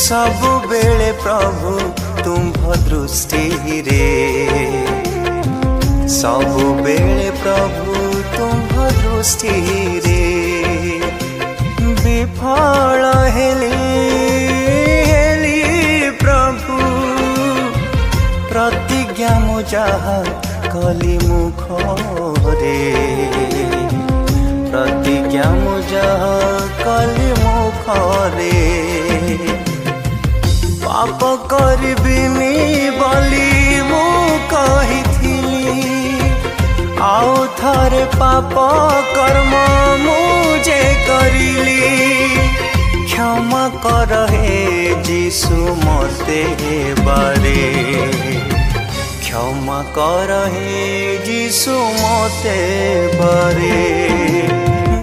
सबु बेले प्रभु तुम्भ दृष्टि रे सबु बेले प्रभु तुम्भ दृष्टि रे विफल हेली प्रभु प्रतिज्ञा मु जहा कली मुखरे प्रतिज्ञा मु जहा कली मुखरे पाप करबिनी बोली मु कहिथिली आउ थरे पाप कर्म मुझे करिली क्षमा कर हे जीसु मते बारे क्षमा कर हे जीसु मते बारे।